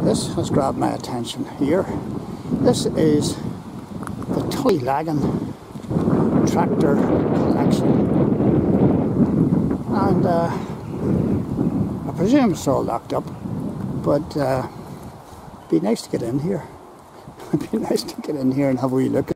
This has grabbed my attention here. This is the Tullylagan Tractor collection, and I presume it's all locked up, but it'd be nice to get in here. It'd be nice to get in here and have a wee look.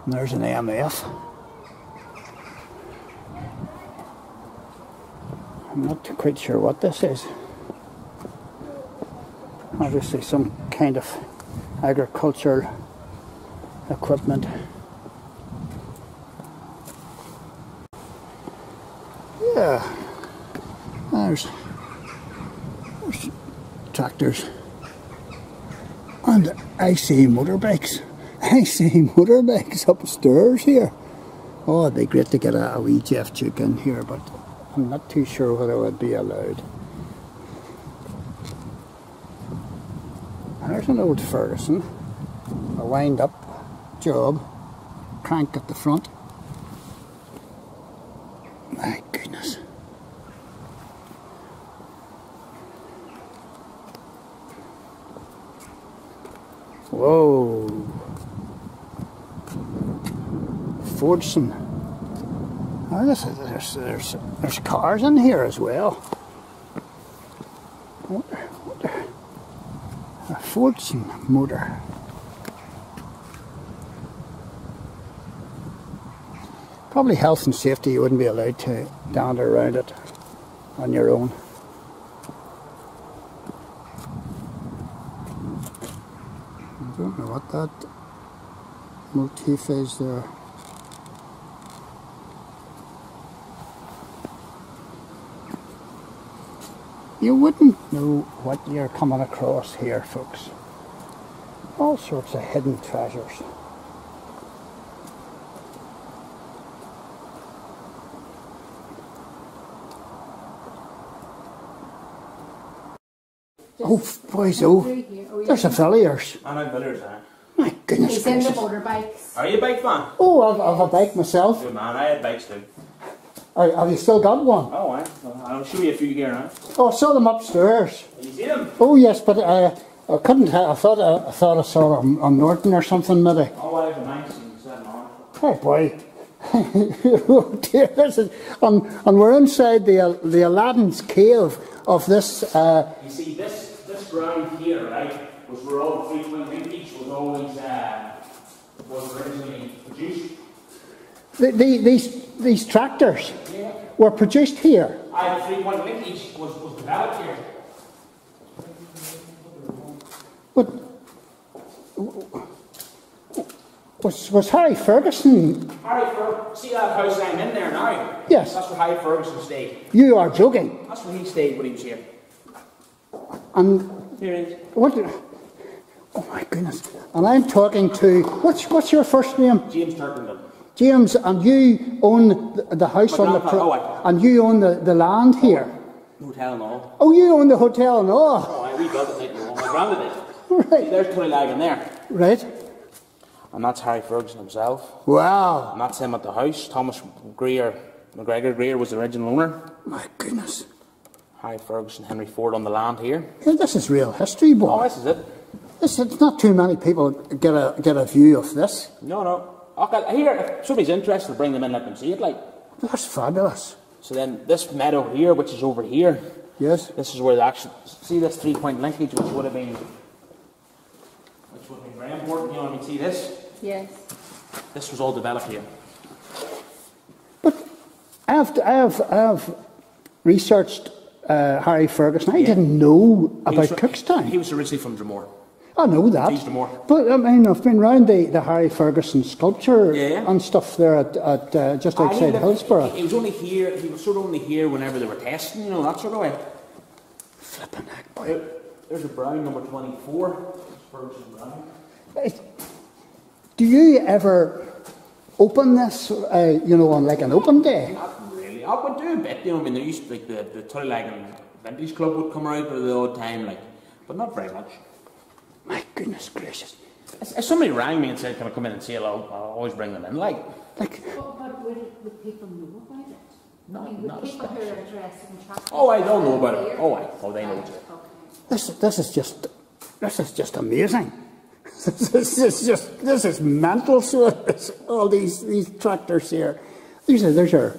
And there's an AMF. I'm not quite sure what this is. Obviously some kind of agricultural equipment. Yeah, there's tractors. And I see motorbikes. I see motorbikes upstairs here. Oh, it'd be great to get a wee Jeff Duke in here, but I'm not too sure whether it would be allowed. There's an old Ferguson, a wind up job, crank at the front. My goodness. Whoa. Ferguson. Oh, there's cars in here as well. What a Ferguson motor. Probably health and safety, you wouldn't be allowed to dander around it on your own. I don't know what that motif is there. You wouldn't know what you're coming across here, folks. All sorts of hidden treasures. Oh, boys, oh, there's a Villiers. I know Villiers, eh? My goodness He's in the gracious. motorbikes. Are you a bike fan? Oh, I've a bike myself. Good man, I had bikes too. Have you still got one? Oh, aye. I'll show you a few here now. Oh, I saw them upstairs. You see them? Oh yes, but I couldn't. I thought I saw them on Norton or something, maybe. Oh, well, there's a nice and setting on. Oh boy. Oh dear, this is, and we're inside the Aladdin's cave of this. You see, this ground here, right, was where all the 3-point linkage was always was originally produced. These tractors were produced here. The 3-point linkage was developed here. But was Harry Ferguson? See that house I'm in there now? Yes. That's where Harry Ferguson stayed. You are joking. That's where he stayed when he was here. And Here it is. what? Oh my goodness! And I'm talking to what's your first name? James Turkington. James, and you own the house on the and you own the land here. Hotel and all. Oh, you own the hotel and all. Oh, we built it like my granddad did. Right. See, there's Tullylagan there. Right. And that's Harry Ferguson himself. Wow. And that's him at the house. Thomas McGregor Greer was the original owner. My goodness. Harry Ferguson, Henry Ford on the land here. Yeah, this is real history, boy. Oh, this is it. It's not too many people get a view of this. No. Okay, here, if somebody's interested, bring them in, let them see it, like. That's fabulous. So then, this meadow here, which is over here. Yes. This is where the actual, see this 3-point linkage, which would have been very important, you know, I mean, see this? Yes. This was all developed here. But I have researched Harry Ferguson. I didn't know about Cookstown. He was originally from Dromore. I know that. He's Dromore. But I mean, I've been round the Harry Ferguson sculpture Yeah. and stuff there at just outside Hillsborough. He was only here. He was sort of only here whenever they were testing, you know, that sort of way. Flipping heck, boy. There's a brown number 24. Ferguson brown. Do you ever open this, you know, on like an open day? Not really. I would do a bit, you know. I mean, there used to, like the Tullylagan Vintage Club would come out at the odd time, like. but not very much. My goodness gracious. If somebody rang me and said, can I come in and see hello, I'll always bring them in, like. But would people know about it? No, I mean, would not people who are especially. interested in tractors? Oh, I don't know about it. Oh, they know it. Okay. This is just amazing. This is mental. So all these tractors here, these are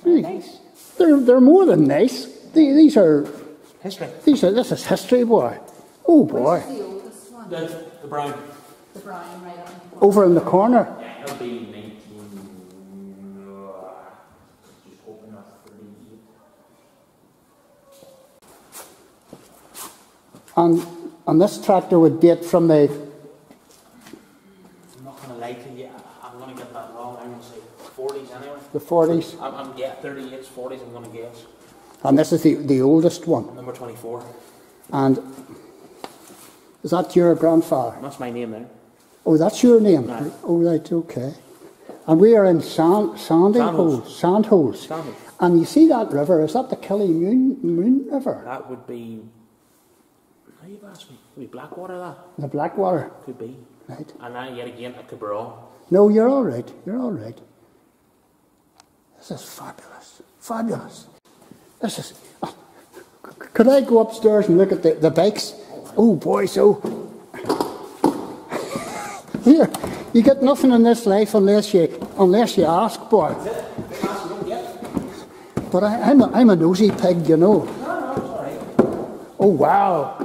Nice. they're more than nice. These are History. this is history, boy. Oh boy, Where's the oldest one? The brown. The brown, right on. over in the corner. Yeah, it'll be 19. Just open up 38. And this tractor would date from the I'm not going to lie to you. I'm going to get that wrong. I'm going to say 40s anyway. the 40s, Yeah, 38s, 40s. I'm going to guess. and this is the oldest one. Number 24. And is that your grandfather? That's my name there. Oh, that's your name. Right. Oh, right, okay. And we are in sandholes. Sandholes. And you see that river? Is that the Moon River? That would be. How you asked me? Would be Blackwater, that? The Blackwater. Could be. Right. And now yet again, it could be wrong. No, you're all right. You're all right. This is fabulous. Fabulous. This is. Oh, could I go upstairs and look at the bikes? Oh boy, so. Here, you get nothing in this life unless you ask, boy. But I'm a nosy pig, you know. No, it's all right. Oh wow.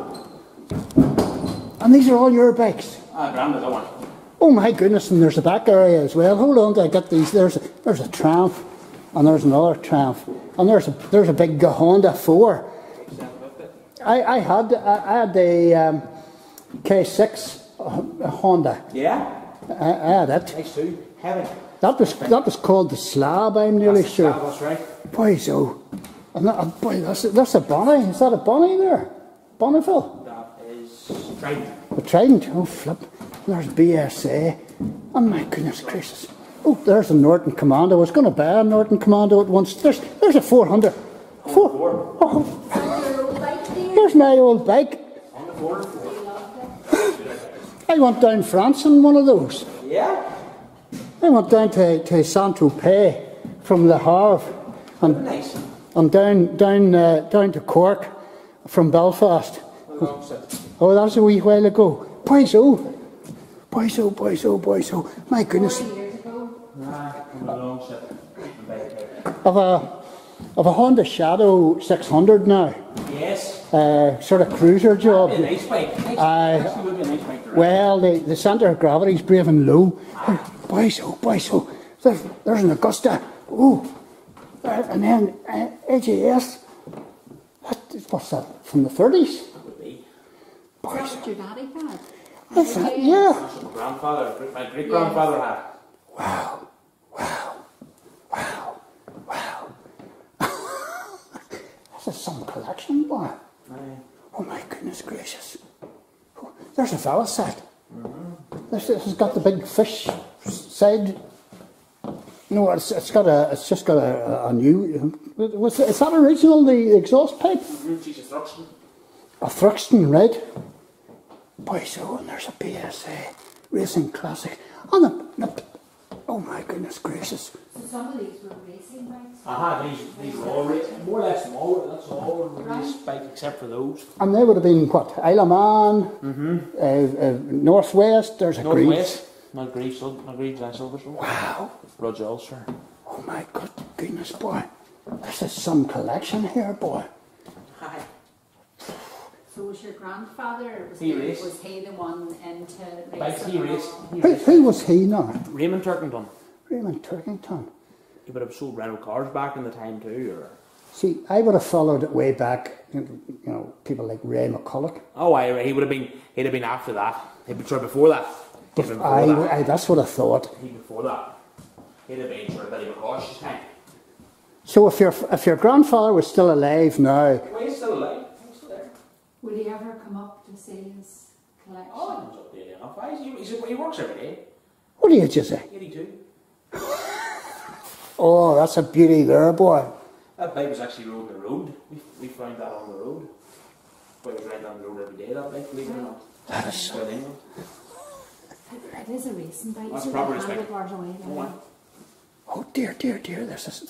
And these are all your bikes. Grand as I want. Oh my goodness, and there's a back area as well. Hold on till I get these. There's a Triumph, and there's another Triumph, and there's a big Honda 4. I had the K6 Honda. Yeah? I had it. Nice too. Heavy. That was called the Slab. I'm nearly sure. That's right. Boy, so, and boy, that's a Bonnie. Is that a Bonnie there? Bonneville. That is Trident. A Trident. Oh flip. There's BSA. Oh my goodness gracious. Oh, there's a Norton Commando. I was going to buy a Norton Commando at once. There's a 400. Oh, there's my old bike. On the board. I went down France in one of those. Yeah? I went down to Saint-Tropez from Le Havre and, Nice. and down to Cork from Belfast. Oh, that was a wee while ago. Boy, so. My goodness. 40 years ago. Of a Honda Shadow 600 now. Yes. Sort of cruiser job. That'd be a nice bike. Actually would be a nice bike to ride. Well, the centre of gravity is brave and low. Boy, so. There's an Augusta. Oh. And then AJS. What's that? From the 30s? Would be. Is that what your daddy had? That's that, yeah. That's what my great grandfather had. Wow. This is some collection, boy. Oh my goodness gracious. Oh, there's a fella set. This has got the big fish side. No, it's just got a new. Is that original, the exhaust pipe? She's a Thruxton. A Thruxton, right? Boy, so, and there's a BSA Racing Classic. Oh my goodness gracious. So some of these were racing bikes. These are all racing, more or less smaller. That's all race bike except for those. And they would have been what? Isle of Man, Northwest. There's a Northwest. Not Greaves, Silverstone. Wow. Roger Ulster. Oh my goodness, boy. This is some collection here, boy. Hi. So was your grandfather, or was He raced. was he the one into Bikes racing? he raced. Who was he now? Raymond Turkington. Raymond Turkington. He would have sold rental cars back in the time too, or? See, I would have followed it way back, people like Ray McCulloch. Oh, he'd have been after that. He'd been before that. He'd been before that. That's what I thought. He'd before that. He'd have been sort of Billy McCosh's time. So if your grandfather was still alive now, Well, he's still alive. He's still there. Would he ever come up to see his collection? Oh, he's up there enough. He works every day. what did you say? 82. Oh, that's a beauty there, boy. That bike was actually rode the road. We found that on the road. Well, he's right down the road every day, that bike, believe it or not. That is so. It is a racing bike. That's So proper they're respect. handlebars away there. Oh, my. Oh dear, dear, dear, this is,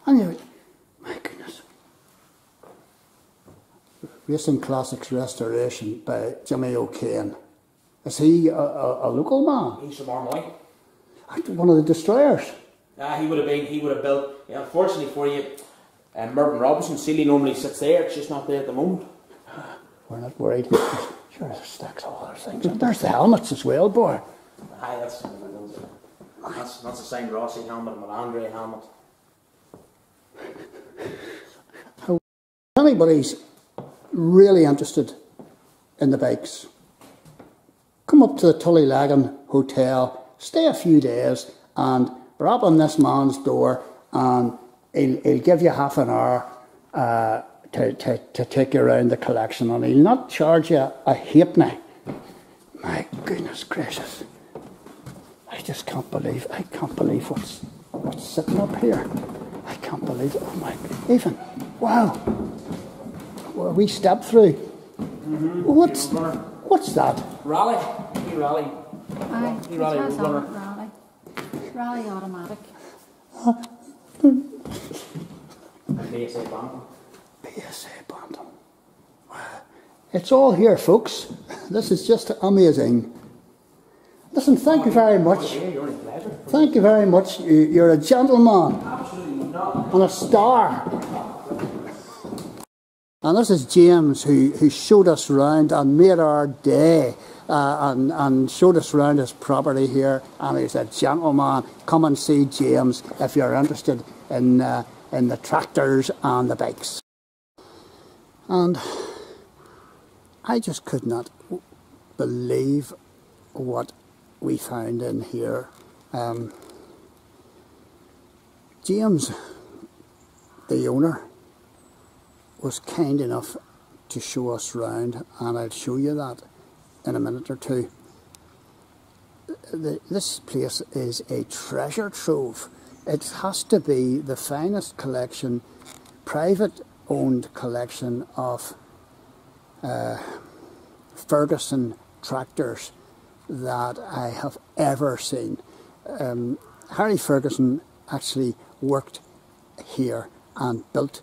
I knew it. My goodness. Racing Classics Restoration by Jimmy O'Kane. Is he a local man? He's from Armoy. One of the destroyers? He would have built, unfortunately for you, Mervyn Robinson, Sealy normally sits there, it's just not there at the moment. We're not worried. Sure, there's stacks of other things. And there's the helmets as well, boy. Aye, that's a Saint Rossi helmet, an Andre helmet. If anybody's really interested in the bikes, come up to the Tullylagan Hotel, stay a few days, and rap on this man's door, and he'll give you half an hour to take you around the collection, and he'll not charge you a halfpenny. My goodness gracious. I just can't believe what's sitting up here. I can't believe it. Oh my, even, wow. Well, we stepped through. What's that? Rally. Rally. Aye, He rally it has road runner. on it, Rally automatic. PSA Bantam. PSA Bantam. It's all here, folks. This is just amazing. Listen, thank you very much. You're a pleasure. Thank you very much. You're a gentleman Absolutely not. and a star. And this is James who showed us around and made our day and showed us around his property here. And he's a gentleman. Come and see James if you're interested in the tractors and the bikes. And I just could not believe what we found in here. James, the owner, was kind enough to show us round, and I'll show you that in a minute or two. This place is a treasure trove. It has to be the finest collection, private owned collection of Ferguson tractors that I have ever seen. Harry Ferguson actually worked here and built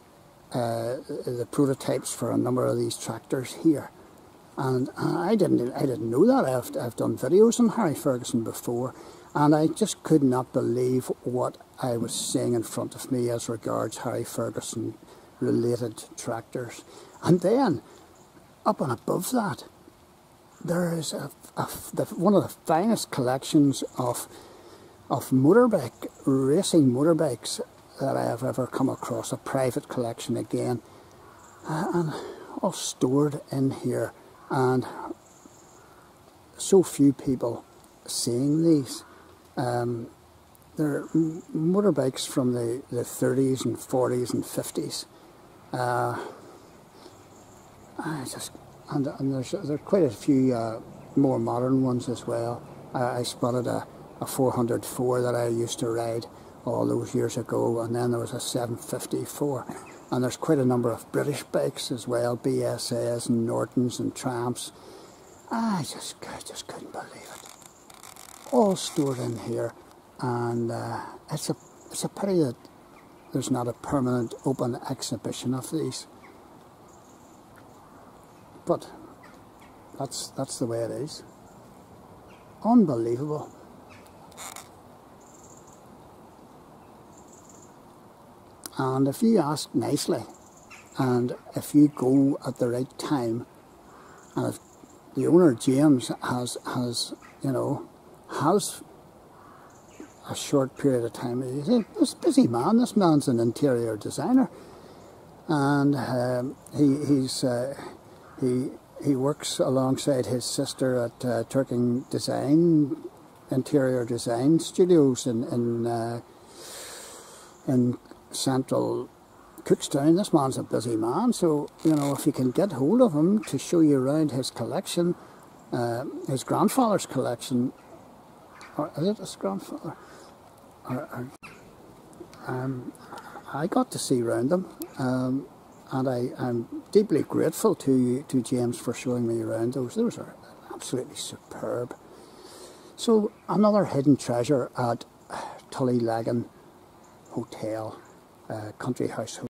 the prototypes for a number of these tractors here, and I didn't know that. I've done videos on Harry Ferguson before, and I just could not believe what I was seeing in front of me as regards Harry Ferguson related tractors. And then up and above that, there is one of the finest collections of racing motorbikes that I have ever come across, a private collection again, and all stored in here, and so few people seeing these. They're motorbikes from the 30s and 40s and 50s. And there's quite a few more modern ones as well. I spotted a 404 that I used to ride all those years ago, and then there was a 754, and there's quite a number of British bikes as well, BSAs and Nortons and Tramps. I just couldn't believe it. All stored in here, and it's a pity that there's not a permanent open exhibition of these. But that's the way it is. Unbelievable. And if you ask nicely, and if you go at the right time, and if the owner James has a short period of time, he's a busy man. This man's an interior designer, and he works alongside his sister at Turking Design, Interior Design Studios in Central Cookstown. This man's a busy man, so if you can get hold of him to show you around his collection, his grandfather's collection, or is it his grandfather? I got to see around them. and I'm deeply grateful to James for showing me around those. Those are absolutely superb. So another hidden treasure at Tullylagan Hotel, Country House Hotel.